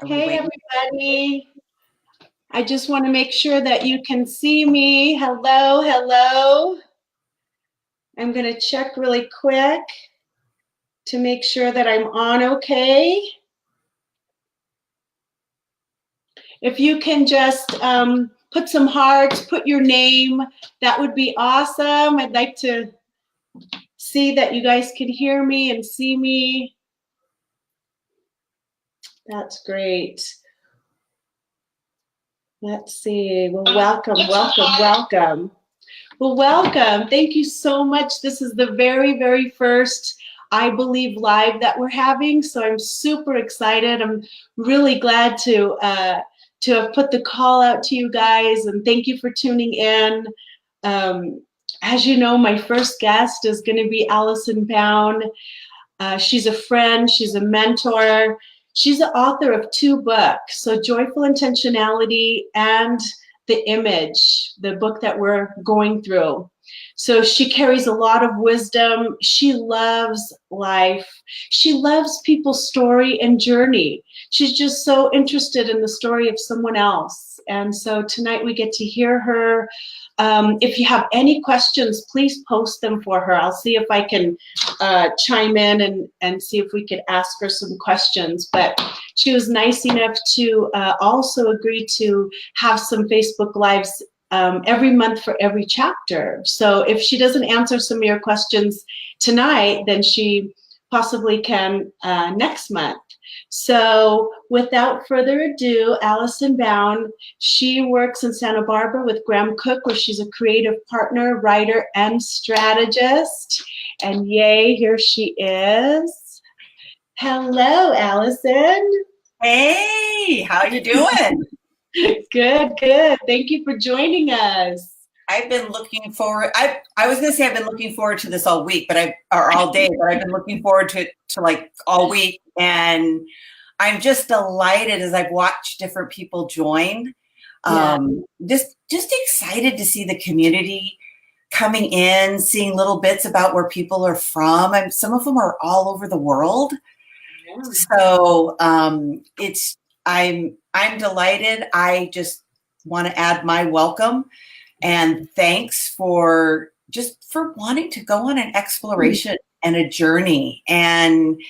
Are we Hey, waiting? everybody. I just want to make sure that you can see me. Hello, hello. I'm going to check really quick to make sure that I'm on okay. If you can just put some hearts, put your name, that would be awesome. I'd like to see that you guys can hear me and see me. That's great. Let's see. Well, welcome, welcome, welcome. Well, welcome. Thank you so much. This is the very, very first iBelieve Live that we're having, so I'm super excited. I'm really glad to have put the call out to you guys, and thank you for tuning in. As you know, my first guest is going to be Allison Bown. She's a friend. She's a mentor. She's the author of 2 books, so Joyful Intentionality and The Image, the book that we're going through. So she carries a lot of wisdom. She loves life. She loves people's story and journey. She's just so interested in the story of someone else. And so tonight we get to hear her. If you have any questions, please post them for her. I'll see if I can chime in and see if we could ask her some questions. But she was nice enough to also agree to have some Facebook Lives every month for every chapter. So if she doesn't answer some of your questions tonight, then she possibly can next month. So without further ado, Allison Bown, she works in Santa Barbara with Graham Cooke, where she's a creative partner, writer, and strategist. And yay, here she is. Hello, Allison. Hey, how you doing? Good, good. Thank you for joining us. I've been looking forward. I was going to say I've been looking forward to this all week, or all day, but I've been looking forward to like all week. And I'm just delighted as I've watched different people join. Just excited to see the community coming in, seeing little bits about where people are from. And some of them are all over the world. Yeah. So I'm delighted. I just want to add my welcome and thanks for wanting to go on an exploration and a journey. And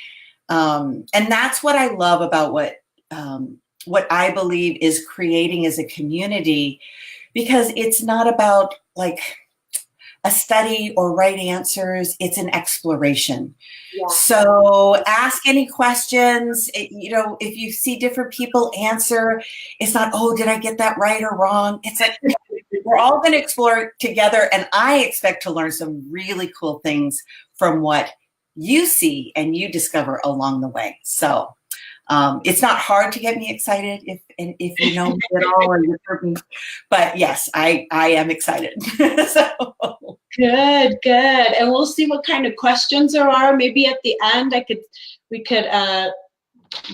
that's what I love about what iBelieve is creating as a community, because it's not about like a study or right answers. It's an exploration. Yeah. So ask any questions. If you see different people answer, it's not, oh, did I get that right or wrong? It's like, we're all going to explore together. And I expect to learn some really cool things from what you see and you discover along the way. So it's not hard to get me excited if you know me at all, or you're certain. But yes, I am excited. So. Good. And we'll see what kind of questions there are. Maybe at the end we could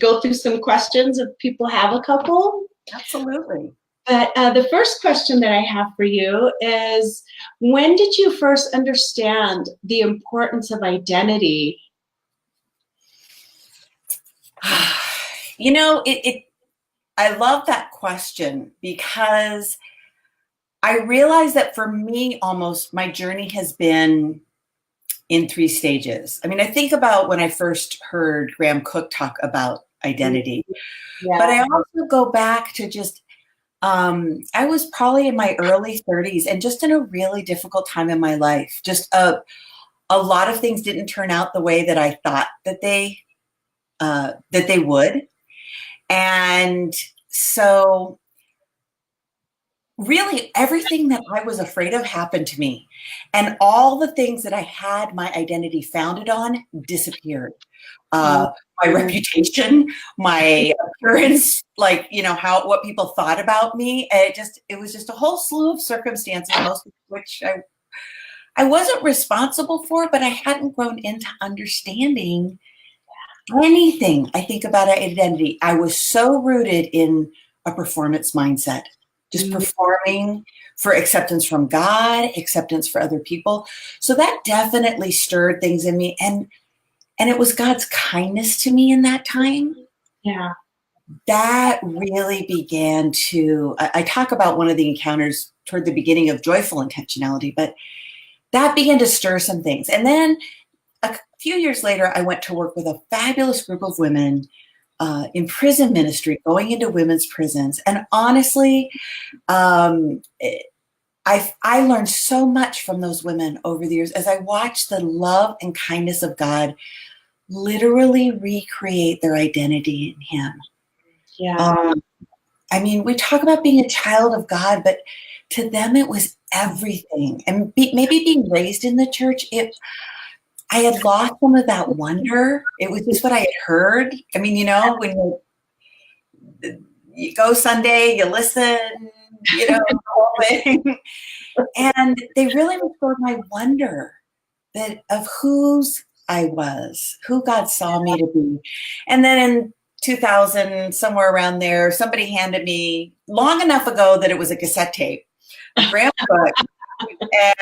go through some questions if people have a couple. Absolutely. But the first question that I have for you is, when did you first understand the importance of identity? I love that question, because I realize that for me, almost my journey has been in 3 stages. I mean, I think about when I first heard Graham Cooke talk about identity, but I also go back to just, I was probably in my early 30s and just in a really difficult time in my life. Just a lot of things didn't turn out the way that I thought that they would. And so really everything that I was afraid of happened to me, and all the things that I had my identity founded on disappeared. My reputation, my appearance, what people thought about me. It was just a whole slew of circumstances, most of which I wasn't responsible for, but I hadn't grown into understanding anything. I think about identity. I was so rooted in a performance mindset, just performing for acceptance from God, acceptance for other people. So that definitely stirred things in me. And it was God's kindness to me in that time. Yeah. that really began to, I talk about one of the encounters toward the beginning of joyful intentionality, but that began to stir some things. And then a few years later, I went to work with a fabulous group of women in prison ministry, going into women's prisons. And honestly, I learned so much from those women over the years as I watched the love and kindness of God literally recreate their identity in Him. Yeah. I mean, we talk about being a child of God, but to them it was everything. And maybe being raised in the church, I had lost some of that wonder. It was just what I had heard. I mean, you know, when you go Sunday, you listen, you know, the whole thing. And they really restored my wonder of whose I was, who God saw me to be. And then in 2000, somewhere around there, somebody handed me, long enough ago that it was a cassette tape, a grandma book.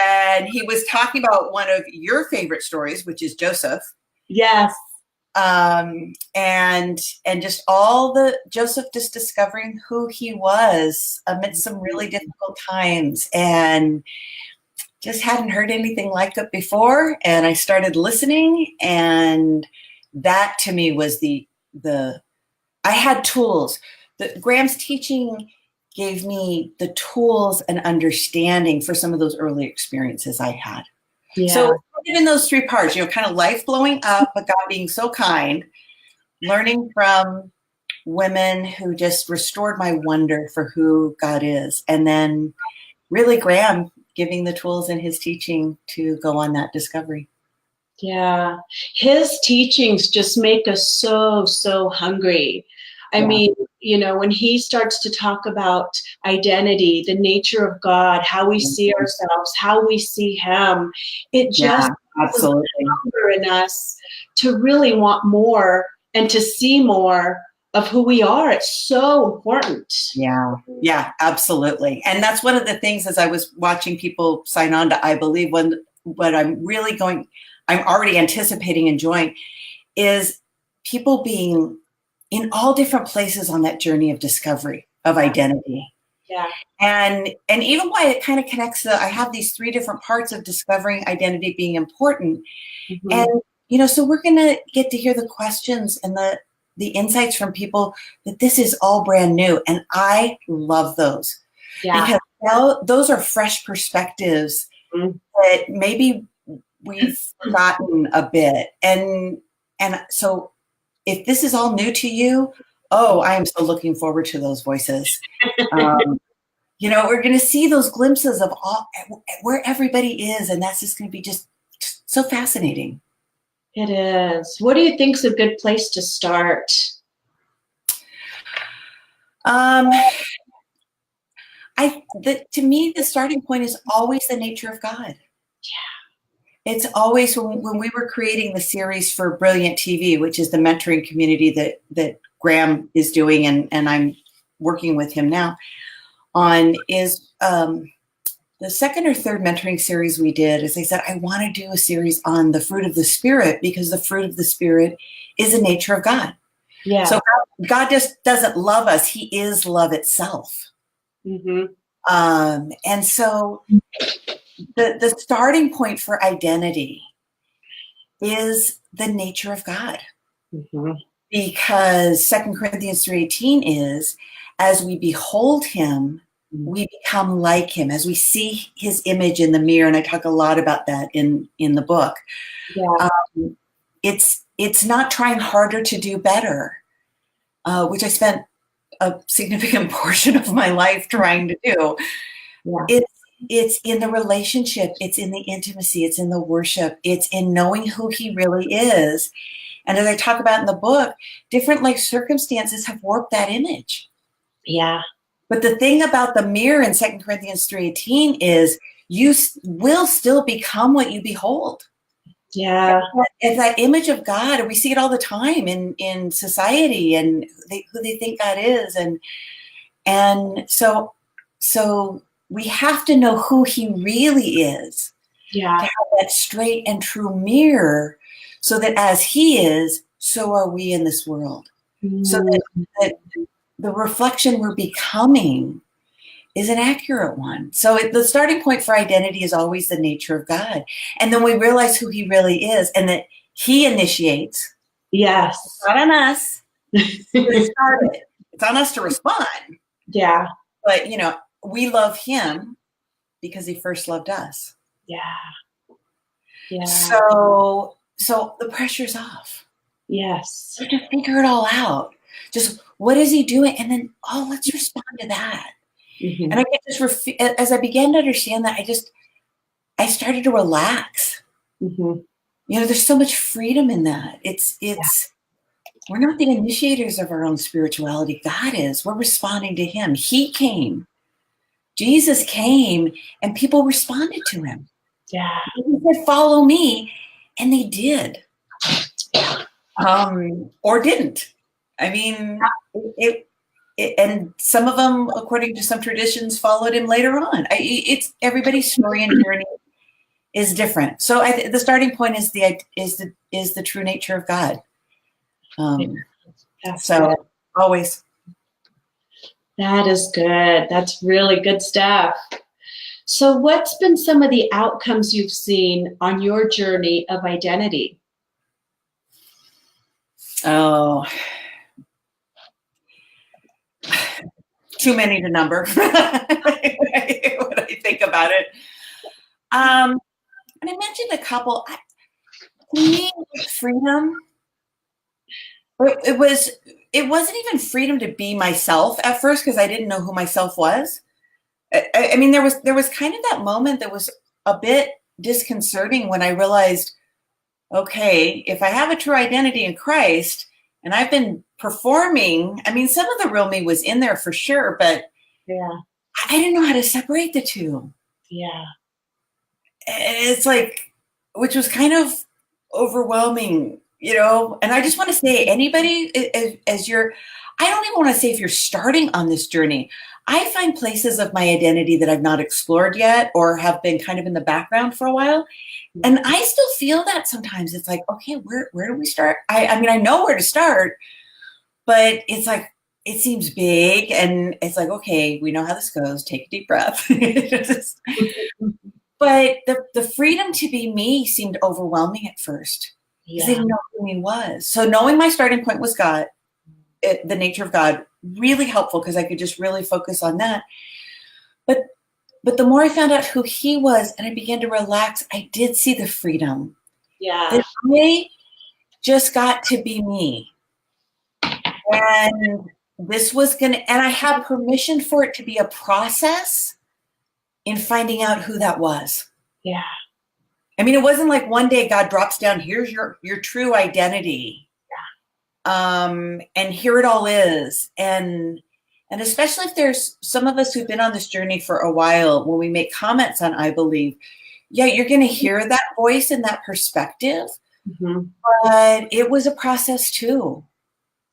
And he was talking about one of your favorite stories, which is Joseph. Yes. And just all the Joseph just discovering who he was amidst some really difficult times, and just hadn't heard anything like it before. And I started listening, and that to me was I had tools. Graham's teaching gave me the tools and understanding for some of those early experiences I had. Yeah. So in those three parts, you know, kind of life blowing up, but God being so kind, learning from women who just restored my wonder for who God is. And then really Graham giving the tools in his teaching to go on that discovery. Yeah. His teachings just make us so, so hungry. I mean, you know, when he starts to talk about identity, the nature of God, how we see ourselves, how we see Him, it just absolutely hunger in us to really want more and to see more of who we are. It's so important. Yeah, absolutely. And that's one of the things as I was watching people sign on to iBelieve, what I'm already anticipating enjoying is people being in all different places on that journey of discovery of identity. Yeah. And even why it kind of connects I have these three different parts of discovering identity being important. Mm-hmm. And, you know, so we're going to get to hear the questions and the insights from people that this is all brand new. And I love those. Yeah. Because now those are fresh perspectives that maybe we've forgotten a bit. And so if this is all new to you, I am so looking forward to those voices. You know, we're going to see those glimpses of where everybody is, and that's just going to be just so fascinating. It is. What do you think is a good place to start? To me, the starting point is always the nature of God. Yeah. It's always when we were creating the series for Brilliant TV, which is the mentoring community that Graham is doing, and I'm working with him now on, is the second or third mentoring series we did, as I said, I want to do a series on the fruit of the Spirit, because the fruit of the Spirit is the nature of God. Yeah. So God just doesn't love us. He is love itself. Mm-hmm. And so the starting point for identity is the nature of God. Mm-hmm. Because 2 Corinthians 3:18 is, as we behold him, we become like him, as we see his image in the mirror. And I talk a lot about that in the book. Yeah. It's not trying harder to do better, which I spent a significant portion of my life trying to do. Yeah. It's in the relationship. It's in the intimacy. It's in the worship. It's in knowing who he really is. And as I talk about in the book, different life circumstances have warped that image. Yeah. But the thing about the mirror in 2 Corinthians 3:18 is you will still become what you behold. Yeah. It's that image of God, and we see it all the time in society and who they think God is. And so we have to know who he really is. Yeah. To have that straight and true mirror, so that as he is, so are we in this world. so that the reflection we're becoming is an accurate one. So the starting point for identity is always the nature of God. And then we realize who he really is and that he initiates. Yes. It's not on us to start it. It's on us to respond. Yeah. But, we love him because he first loved us. Yeah. Yeah. So the pressure's off. Yes. We have to figure it all out. Just what is he doing? And then, let's respond to that. Mm-hmm. And I just, as I began to understand that, I started to relax. Mm-hmm. There's so much freedom in that. We're not the initiators of our own spirituality. God is. We're responding to him. He came. Jesus came, and people responded to him. Yeah. He said, follow me. And they did. Or didn't. I mean, and some of them, according to some traditions, followed him later on. It's everybody's story and journey is different. So the starting point is the true nature of God. So always. That is good. That's really good stuff. So what's been some of the outcomes you've seen on your journey of identity? Oh, too many to number when I think about it. And I mentioned a couple. To me, freedom. It wasn't even freedom to be myself at first because I didn't know who myself was. I mean, there was kind of that moment that was a bit disconcerting when I realized, okay, if I have a true identity in Christ and I've been performing, I mean, some of the real me was in there for sure, but yeah, I didn't know how to separate the two. Yeah. It's like, which was kind of overwhelming, and I just want to say, anybody, I don't even want to say if you're starting on this journey, I find places of my identity that I've not explored yet or have been kind of in the background for a while. And I still feel that sometimes. It's like, okay, where do we start? I mean, I know where to start, but it's like, it seems big and it's like, okay, we know how this goes. Take a deep breath. But the freedom to be me seemed overwhelming at first. Because I didn't know who he was. So knowing my starting point was God, the nature of God, really helpful because I could just really focus on that. But the more I found out who he was and I began to relax, I did see the freedom. Yeah. That I just got to be me. And this was and I had permission for it to be a process in finding out who that was. Yeah. I mean, it wasn't like one day God drops down, here's your true identity. Yeah. And here it all is. And especially if there's some of us who've been on this journey for a while, when we make comments on iBelieve, yeah, you're going to hear that voice and that perspective. Mm-hmm. But it was a process too.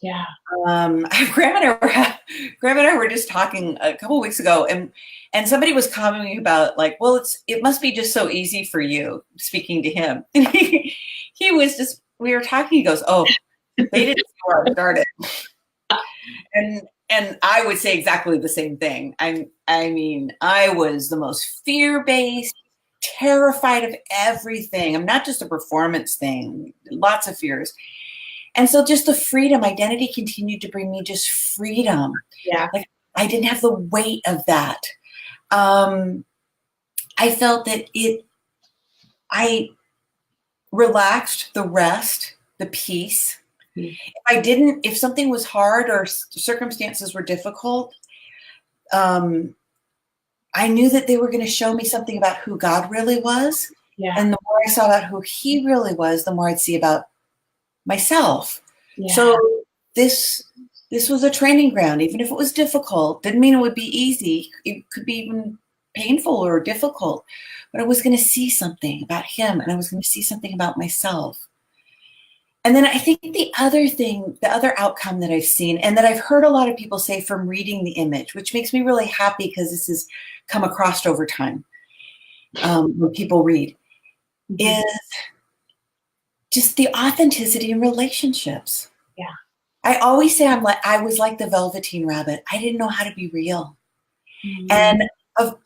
Yeah. Graham and I were just talking a couple of weeks ago, and somebody was commenting about like, well, it must be just so easy for you, speaking to him. And he was just, we were talking, he goes, oh, they didn't see where I started. And I would say exactly the same thing. I mean, I was the most fear-based, terrified of everything. I'm not just a performance thing, lots of fears. And so just the freedom, identity continued to bring me just freedom. Yeah. Like I didn't have the weight of that. I felt that I relaxed, the rest, the peace. Mm-hmm. If something was hard or circumstances were difficult, I knew that they were going to show me something about who God really was. Yeah. And the more I saw about who he really was, the more I'd see about myself. Yeah. So this was a training ground. Even if it was difficult, didn't mean it would be easy. It could be even painful or difficult, but I was going to see something about him and I was going to see something about myself. And then I think the other outcome that I've seen and that I've heard a lot of people say from reading the image, which makes me really happy because this has come across over time when people read, is just the authenticity in relationships. Yeah. I always say I was like the Velveteen Rabbit. I didn't know how to be real. Mm. And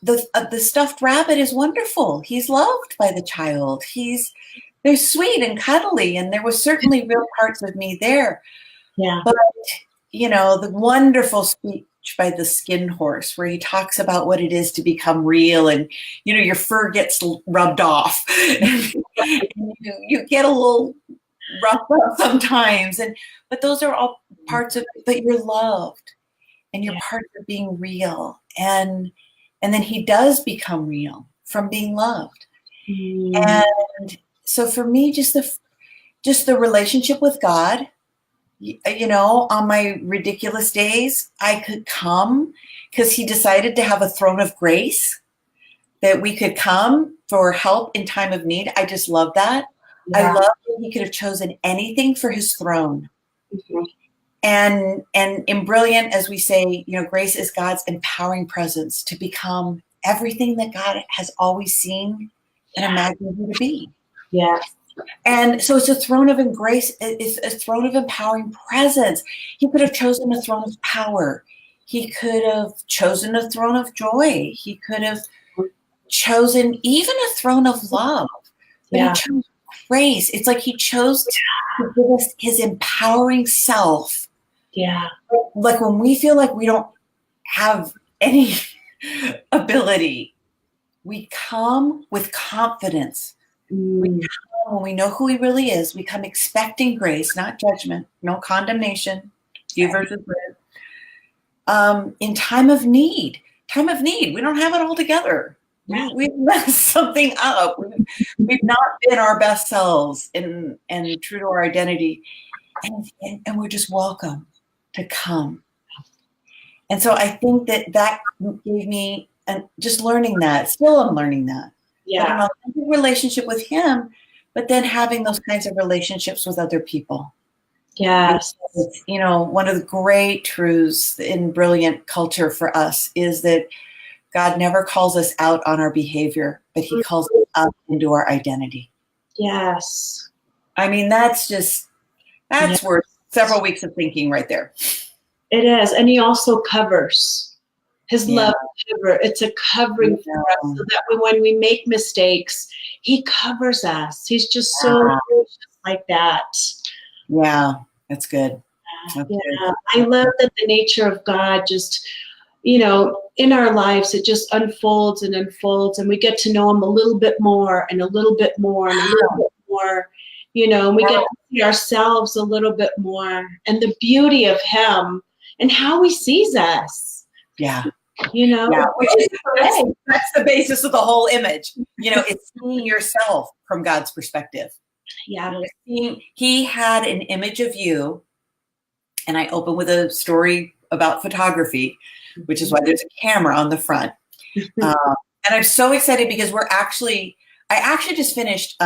the stuffed rabbit is wonderful. He's loved by the child. They're sweet and cuddly, and there was certainly real parts of me there. Yeah. But the wonderful speech by the skin horse, where he talks about what it is to become real, and your fur gets rubbed off, and you get a little roughed up sometimes, but those are all parts of it. But you're loved, and you're part of being real, and then he does become real from being loved. And so for me, just the relationship with God, on my ridiculous days, I could come because he decided to have a throne of grace that we could come for help in time of need. I just love that. Yeah. I love that he could have chosen anything for his throne. Mm-hmm. And in Brilliant, as we say, grace is God's empowering presence to become everything that God has always seen and imagined you to be. Yeah. And so it's a throne of grace. It's a throne of empowering presence. He could have chosen a throne of power. He could have chosen a throne of joy. He could have chosen even a throne of love. But he chose grace. It's like he chose to give us his empowering self. Yeah. Like when we feel like we don't have any ability, we come with confidence. We come when we know who he really is. We come expecting grace, not judgment, no condemnation. You versus in time of need. We don't have it all together. We've messed something up. We've not been our best selves and true to our identity. And we're just welcome to come. And so I think that gave me, and just learning that, still I'm learning that. Yeah. An authentic relationship with him, but then having those kinds of relationships with other people. Yes. It's, one of the great truths in Brilliant culture for us is that God never calls us out on our behavior, but he calls us up into our identity. Yes. I mean, that's worth several weeks of thinking right there. It is. And he also covers. His love cover. It's a covering for us so that when we make mistakes, he covers us. He's just so gracious like that. Yeah, that's good. That's good. I love that the nature of God just, in our lives, it just unfolds and unfolds, and we get to know him a little bit more and a little bit more and a little bit more, and we get to see ourselves a little bit more and the beauty of him and how he sees us. Yeah. Which is that's the basis of the whole image. It's seeing yourself from God's perspective. Yeah. He had an image of you, and I open with a story about photography, which is why there's a camera on the front. And I'm so excited because I actually just finished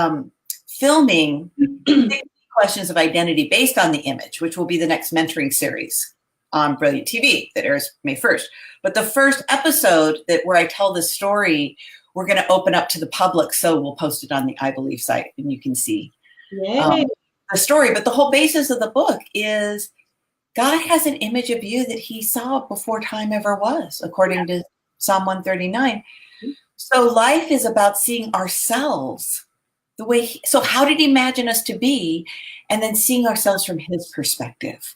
filming 60 questions of identity based on the image, which will be the next mentoring series on Brilliant TV that airs May 1st. But the first episode where I tell this story, we're going to open up to the public. So we'll post it on the iBelieve site and you can see the story. But the whole basis of the book is God has an image of you that he saw before time ever was, according to Psalm 139. So life is about seeing ourselves the way so how did he imagine us to be? And then seeing ourselves from his perspective.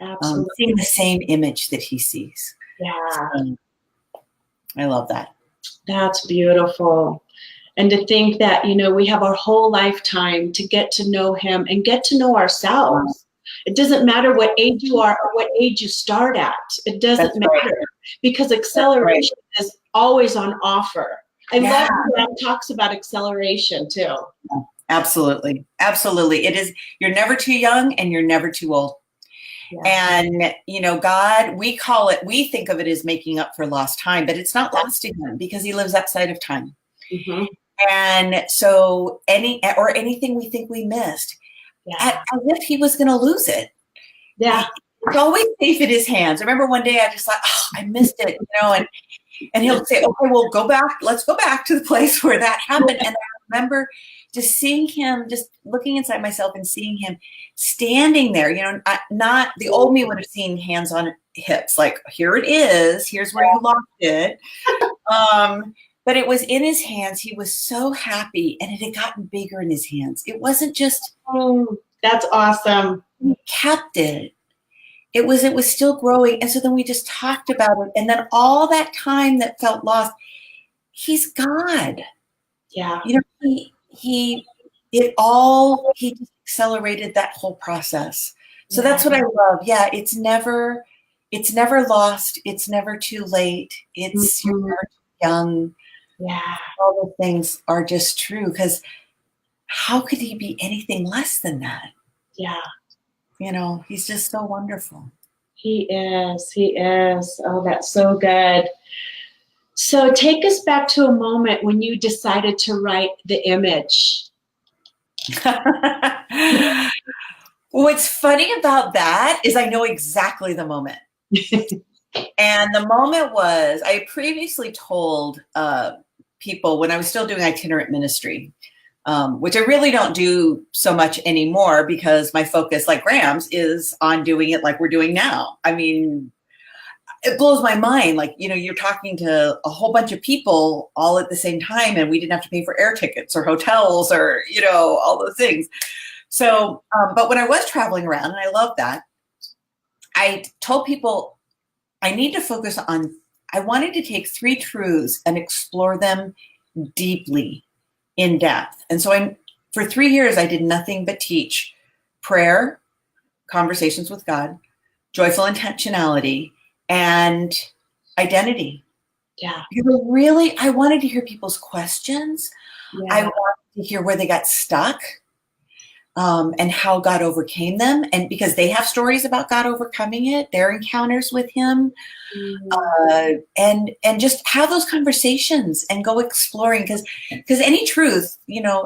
Absolutely. Seeing the same image that he sees. Yeah. I love that. That's beautiful. And to think that, we have our whole lifetime to get to know him and get to know ourselves. It doesn't matter what age you are or what age you start at. It doesn't matter because acceleration is always on offer. I love that it talks about acceleration too. Absolutely. Absolutely. It is, you're never too young and you're never too old. Yeah. And, God, we think of it as making up for lost time, but it's not lost to him because he lives outside of time. Mm-hmm. And so anything we think we missed, as if he was going to lose it. Yeah. It's always safe in his hands. I remember one day I just thought, I missed it, and he'll say, okay, well, let's go back to the place where that happened. And I remember just seeing him, just looking inside myself and seeing him standing there, not the old me would have seen hands on hips, like, here it is, here's where you lost it. But it was in his hands. He was so happy, and it had gotten bigger in his hands. It wasn't just, that's awesome. He kept it. It was still growing. And so then we just talked about it. And then all that time that felt lost, he's God. Yeah. He just accelerated that whole process. So that's what I love. Yeah. It's never lost. It's never too late. It's you're never too young. Yeah. All the things are just true, because how could he be anything less than that? Yeah. He's just so wonderful. He is. Oh, that's so good. So take us back to a moment when you decided to write the image. What's funny about that is I know exactly the moment. And the moment was, I had previously told people when I was still doing itinerant ministry, which I really don't do so much anymore, because my focus, like Graham's, is on doing it like we're doing now. I mean, it blows my mind. Like, you're talking to a whole bunch of people all at the same time, and we didn't have to pay for air tickets or hotels or, all those things. So, but when I was traveling around, and I love that, I told people I need to focus on, I wanted to take 3 truths and explore them deeply, in depth. And so for 3 years, I did nothing but teach prayer, conversations with God, joyful intentionality, and identity. Yeah. Because I wanted to hear people's questions. Yeah. I wanted to hear where they got stuck, and how God overcame them. And because they have stories about God overcoming it, their encounters with him, and just have those conversations and go exploring, because any truth,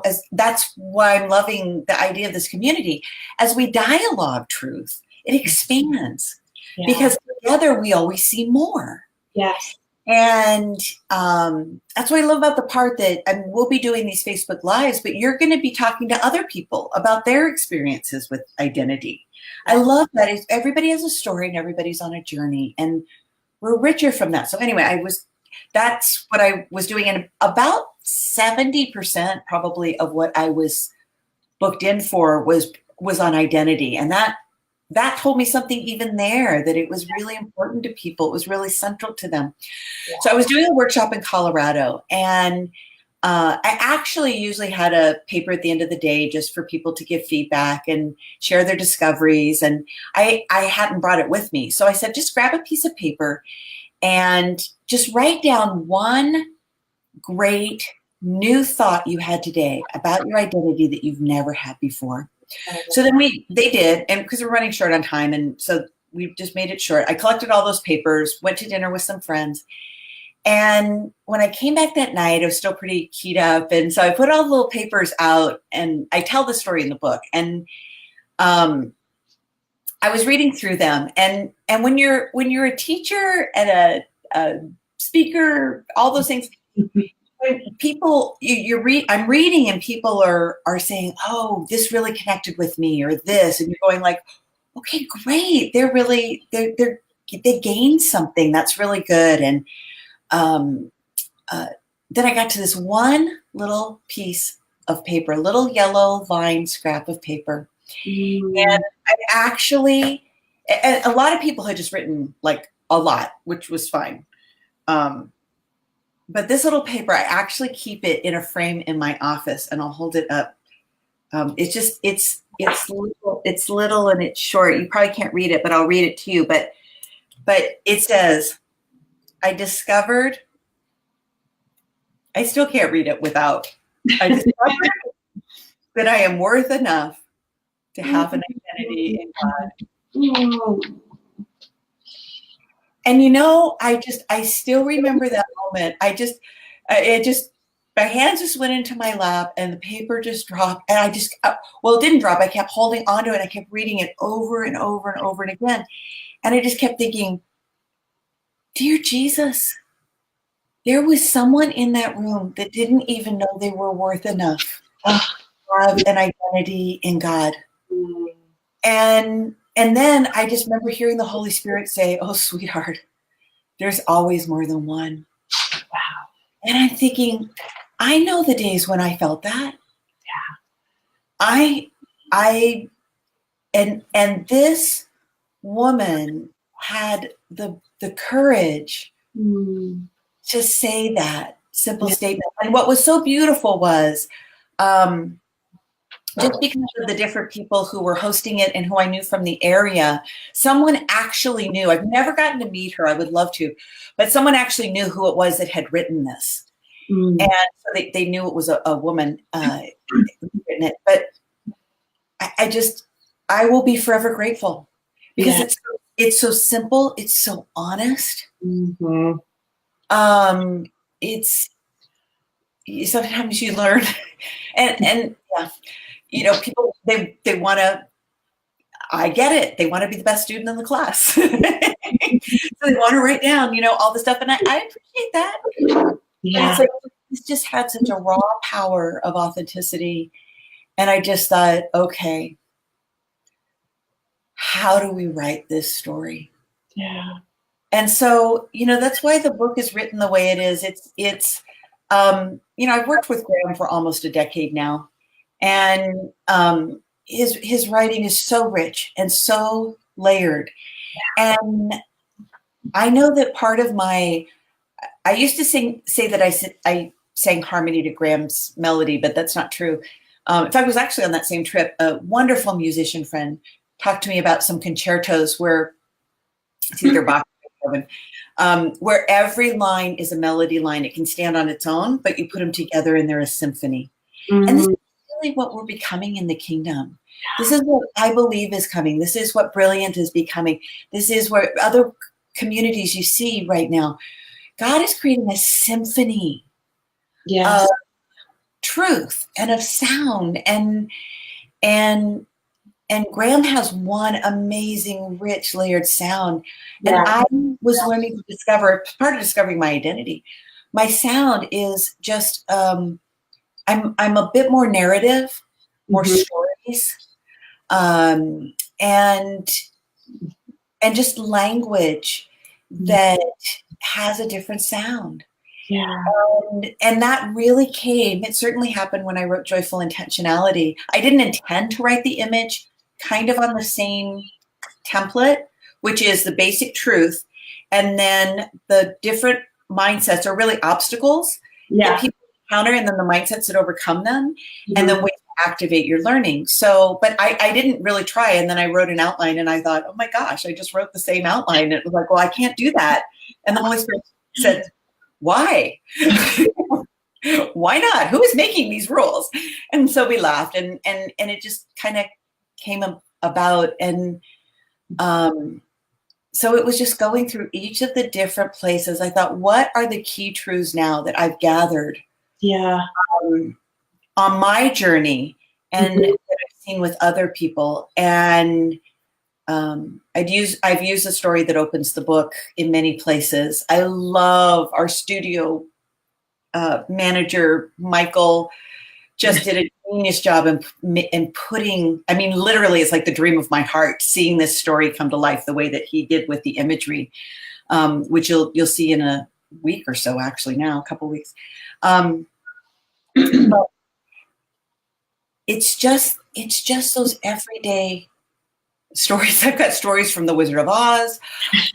as that's why I'm loving the idea of this community. As we dialogue truth, it expands, because together we always see more. Yes. And that's what I love about the part that we'll be doing these Facebook Lives, but you're going to be talking to other people about their experiences with identity. I love that. Everybody has a story and everybody's on a journey, and we're richer from that. So anyway, that's what I was doing. And about 70% probably of what I was booked in for was on identity. And that told me something even there, that it was really important to people. It was really central to them. Yeah. So I was doing a workshop in Colorado, and I actually usually had a paper at the end of the day just for people to give feedback and share their discoveries. And I hadn't brought it with me. So I said, just grab a piece of paper and just write down one great new thought you had today about your identity that you've never had before. So then they did, and because we're running short on time, and so we just made it short. I collected all those papers, went to dinner with some friends, and when I came back that night, I was still pretty keyed up, and so I put all the little papers out, and I tell the story in the book, and I was reading through them, and when you're a teacher and a speaker, all those things. When people I'm reading, and people are saying, "Oh, this really connected with me," or this, and you're going like, "Okay, great. They gained something. That's really good." And then I got to this one little piece of paper, a little yellow lined scrap of paper, and I actually, a lot of people had just written like a lot, which was fine. But this little paper, I actually keep it in a frame in my office, and I'll hold it up. It's little and it's short. You probably can't read it, but I'll read it to you. But it says, I still can't read it without. I discovered that I am worth enough to have an identity in God. And I still remember that moment. My hands just went into my lap, and the paper just dropped, and it didn't drop. I kept holding onto it. I kept reading it over and over and over and again. And I just kept thinking, dear Jesus, there was someone in that room that didn't even know they were worth enough to have an identity in God. And then I just remember hearing the Holy Spirit say, "Oh, sweetheart, there's always more than one." Wow. And I'm thinking, I know the days when I felt that. Yeah. And this woman had the courage to say that simple statement. And what was so beautiful was, just because of the different people who were hosting it and who I knew from the area, someone actually knew. I've never gotten to meet her. I would love to, but someone actually knew who it was that had written this. And so they knew it was a woman written it. But I will be forever grateful because it's so simple. It's so honest. It's sometimes you learn, and yeah, you know, people they want to. I get it. They want to be the best student in the class, so they want to write down, you know, all the stuff, and I appreciate that. Yeah. It's like this just had such a raw power of authenticity, and I just thought, okay, how do we write this story? Yeah. And so, you know, that's why the book is written the way it is. It's you know, I've worked with Graham for almost a decade now, and his writing is so rich and so layered. And I know that part of I used to say that I sang harmony to Graham's melody, but that's not true. In fact, I was actually on that same trip. A wonderful musician friend talked to me about some concertos where it's either Bach or Beethoven, where every line is a melody line. It can stand on its own, but you put them together and they're a symphony. And this is really what we're becoming in the kingdom. This is what I believe is coming. This is what Brilliant is becoming. This is where other communities you see right now. God is creating a symphony of truth and of sound, and Graham has one amazing, rich, layered sound. And I was learning to discover, part of discovering my identity. My sound is just, I'm a bit more narrative, more stories, and just language that has a different sound. Yeah. And that really came, it certainly happened when I wrote Joyful Intentionality. I didn't intend to write the image kind of on the same template, which is the basic truth. And then the different mindsets are really obstacles that people encounter, and then the mindsets that overcome them, and then ways to activate your learning. So, but I didn't really try. And then I wrote an outline and I thought, oh my gosh, I just wrote the same outline. It was like, well, I can't do that. And the Holy Spirit said, why? Why not? Who is making these rules? And so we laughed, and it just kind of came about. And so it was just going through each of the different places. I thought, what are the key truths now that I've gathered on my journey and that I've seen with other people? And I've used a story that opens the book in many places. I love our studio manager, Michael, just did a genius job in putting, I mean, literally it's like the dream of my heart, seeing this story come to life the way that he did with the imagery, which you'll see in a week or so, actually now, a couple of weeks. But it's just those everyday stories. I've got stories from The Wizard of Oz.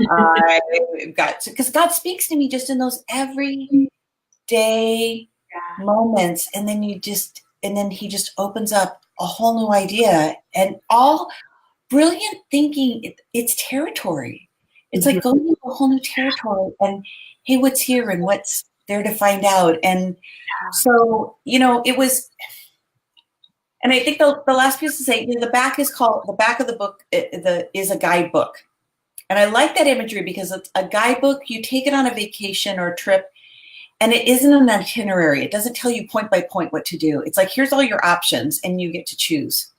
I've got, because God speaks to me just in those everyday moments, and then he just opens up a whole new idea, and all brilliant thinking. It's territory. It's like going into a whole new territory, and hey, what's here and what's there to find out. And so, you know, it was. And I think the last piece to say, you know, the back of the book is a guidebook. And I like that imagery because it's a guidebook. You take it on a vacation or a trip, and it isn't an itinerary. It doesn't tell you point by point what to do. It's like, here's all your options, and you get to choose.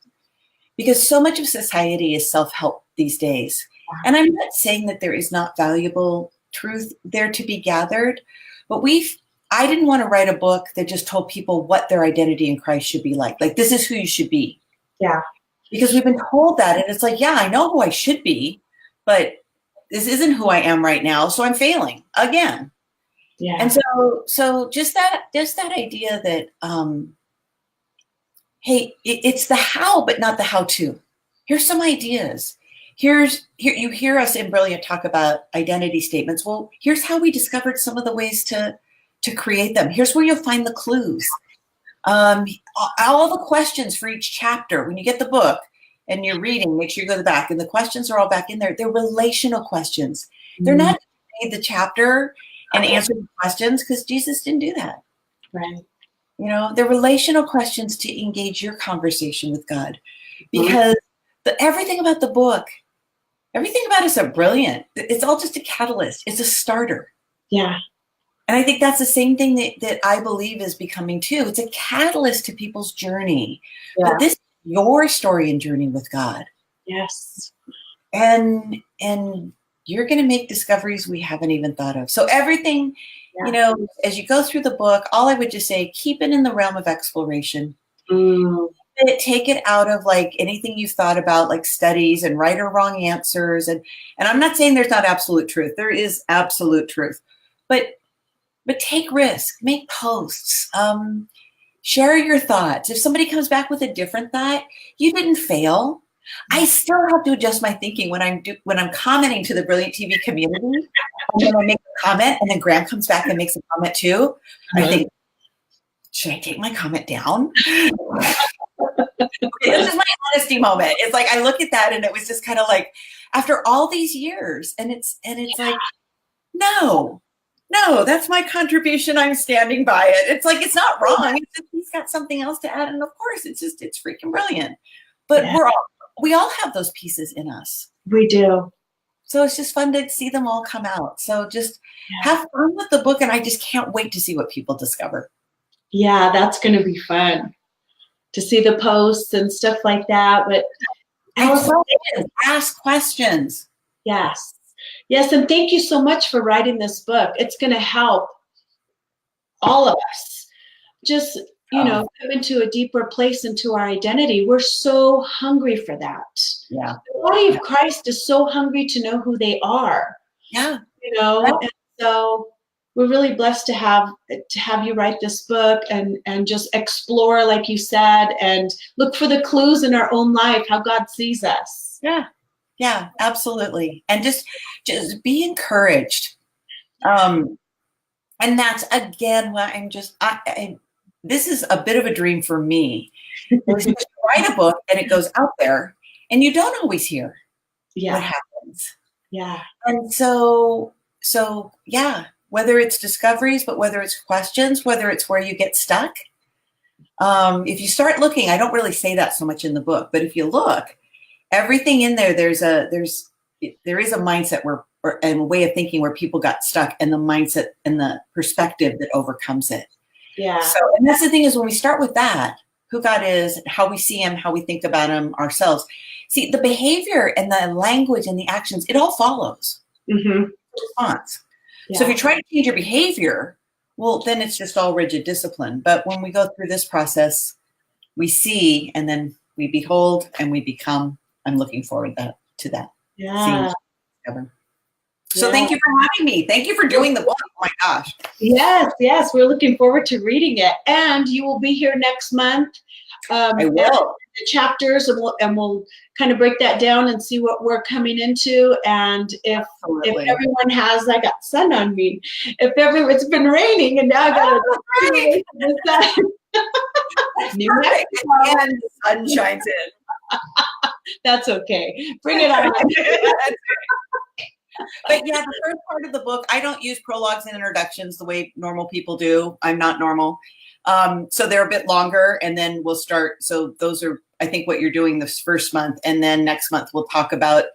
Because so much of society is self-help these days. And I'm not saying that there is not valuable truth there to be gathered, But I didn't want to write a book that just told people what their identity in Christ should be like. Like, this is who you should be. Yeah. Because we've been told that, and it's like, yeah, I know who I should be, but this isn't who I am right now, so I'm failing again. Yeah. And so just that idea that, hey, it's the how, but not the how-to. Here's some ideas. Here you hear us in Brilliant talk about identity statements. Well, here's how we discovered some of the ways to create them. Here's where you'll find the clues. All the questions for each chapter. When you get the book and you're reading, make sure you go to the back, and the questions are all back in there. They're relational questions. They're not to read the chapter and answer the questions, because Jesus didn't do that. Right. You know, they're relational questions to engage your conversation with God, because everything about the book, everything about us are brilliant. It's all just a catalyst. It's a starter. Yeah. And I think that's the same thing that iBelieve is becoming too. It's a catalyst to people's journey. Yeah. But this is your story and journey with God. Yes. And you're going to make discoveries we haven't even thought of. So everything, you know, as you go through the book, all I would just say, keep it in the realm of exploration. Take it out of like anything you've thought about, like studies and right or wrong answers. And I'm not saying there's not absolute truth. There is absolute truth. But take risk, make posts, share your thoughts. If somebody comes back with a different thought, you didn't fail. I still have to adjust my thinking when I'm commenting to the Brilliant TV community. I'm going to make a comment, and then Graham comes back and makes a comment too. I think, should I take my comment down? This is my honesty moment. It's like I look at that, and it was just kind of like, after all these years, and it's like, no, that's my contribution. I'm standing by it. It's like, it's not wrong. It's just, he's got something else to add, and of course, it's freaking brilliant. But we all have those pieces in us. We do. So it's just fun to see them all come out. So just have fun with the book, and I just can't wait to see what people discover. Yeah, that's going to be fun to see the posts and stuff like that. But ask questions. Yes. Yes, and thank you so much for writing this book. It's going to help all of us just, come into a deeper place into our identity. We're so hungry for that. Yeah. The body of Christ is so hungry to know who they are. Yeah. And so we're really blessed to have you write this book and just explore, like you said, and look for the clues in our own life, how God sees us. Yeah. Yeah, absolutely. And just be encouraged. And that's, again, what this is a bit of a dream for me. You write a book and it goes out there, and you don't always hear what happens. Yeah. And so whether it's discoveries, but whether it's questions, whether it's where you get stuck, if you start looking, I don't really say that so much in the book, but if you look, everything in there, there is a mindset and a way of thinking where people got stuck, and the mindset and the perspective that overcomes it. Yeah. So, and that's the thing, is when we start with that, who God is, how we see him, how we think about him ourselves. See, the behavior and the language and the actions, it all follows. Response. Yeah. So if you try to change your behavior, well, then it's just all rigid discipline. But when we go through this process, we see, and then we behold, and we become. I'm looking forward to that. Yeah. So thank you for having me. Thank you for doing the book. Oh my gosh. Yes. We're looking forward to reading it. And you will be here next month. I will. The chapters, and we'll kind of break that down and see what we're coming into. And if everyone has, I got sun on me. It's been raining, and now I got and the sun shines in. That's okay. Bring it on. But yeah, the first part of the book, I don't use prologues and introductions the way normal people do. I'm not normal. So they're a bit longer, and then we'll start. So those are, I think, what you're doing this first month. And then next month, we'll talk about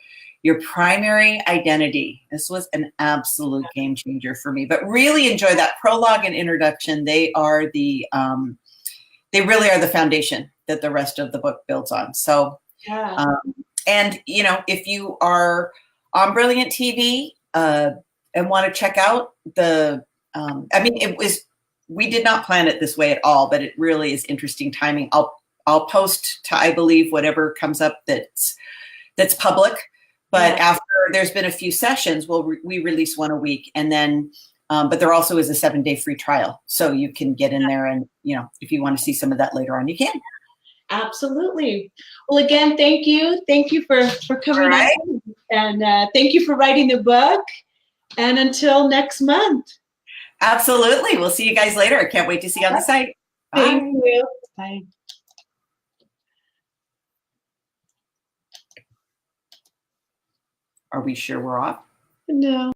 your primary identity. This was an absolute game changer for me, but really enjoy that prologue and introduction. They are they really are the foundation that the rest of the book builds on. So, and if you are on Brilliant TV and want to check out the I mean, we did not plan it this way at all, but it really is interesting timing. I'll post to iBelieve whatever comes up that's public. But after there's been a few sessions, we release one a week, and then, but there also is a 7-day free trial, so you can get in there, and if you want to see some of that later on, you can. Absolutely. Well, again, thank you for coming on, and thank you for writing the book. And until next month. Absolutely. We'll see you guys later. I can't wait to see you on the site. Thank you. Bye. Are we sure we're off? No.